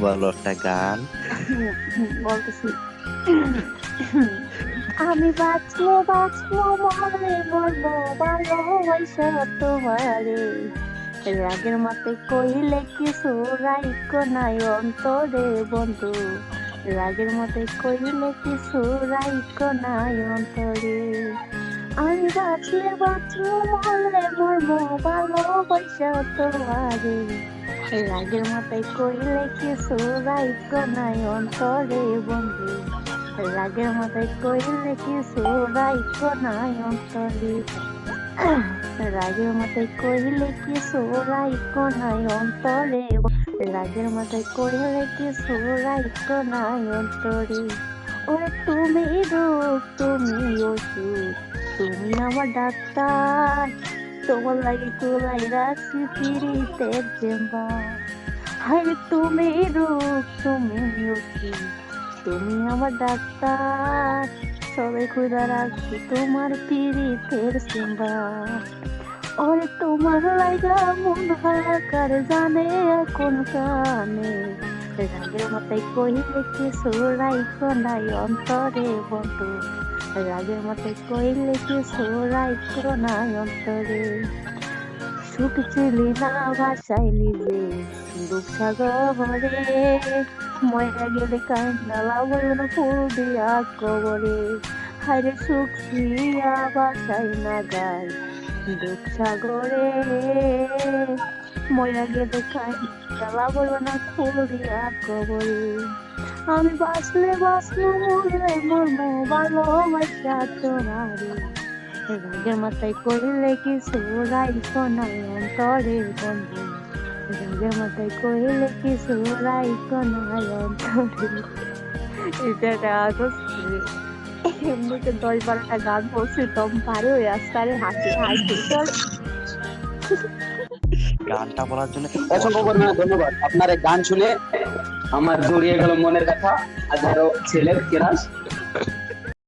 বলো একটা গান। বলতেছি। আমি বাঁচবো বাঁচবো মরলে মরবো ভালোবাসা তোমারে, রাগের মাথায় কইলে কিছু রাইকো নাই অন্তরে বন্ধু, রাগের মাথায় কইলে কিছু রাইকো নাই অন্তরে। আমি বাঁচলে বাঁচবো মরলে মরবো ভালোবাসা তোমারে, রাগের মাথায় কইলে কিছু রাইকো নাই অন্তরে বন্ধু, রাগের মাথায় কইলে কিছু রাইকো নাই অন্তরে। রাগের মাথায় কইলে কিছু রাইকো নাই অন্তরে, রাগের মাথায় কইলে কিছু রাইকো নাই অন্তরে। ওরে তুমি রূপ তুমি ওষুধ, তুমি আমার ডাক্তার, তোমার লাগে কুলাই রাখছি পিরিতের চেম্বার। হায় তুমি রূপ তুমি ওষুধ, তুমি আমার ডাক্তার, সবাই খুদা রাখছি তোমার পিরিতের চেম্বার। ওরে তোমার লাগা মন হাহাকার জানে কোন কানে, রাগের মাথায় কইলে কিছু রাইকো নাই অন্তরে বন্ধু, রাগের মাথায় কইলে কিছু রাইকো নাই অন্তরে। সুখ ছিলি না ভাসাইলি যে দুঃখ সাগরে, ময়রা গেলে কান্না লাগাইও না ফুল দিয়া কবরে। হায়রে সুখ ছিয়া ভাসাই না গাই দুঃখ সাগরে, ময়রা গেলে কান্না লাগাইও না ফুল দিয়া কবরে। আমি বাঁচলে বাঁচবো মরলে মরবো ভালোবাসা তোমারে, রাগের মাথায় কইলে কিছু রাইকো নাই অন্তরে বন্ধু, রাগের মাথায় কইলে কিছু রাইকো নাই অন্তরে। এটা এমনিতে 10-12টা গান বলছি দম পারে ওই আজকারে হাসি হাসি চল। গানটা বলার জন্য অসংখ্য পরিমাণে ধন্যবাদ। আপনার এই গান শুনে আমার জড়িয়ে গেল মনের কথা, হাজারো ছেলের কেরাস।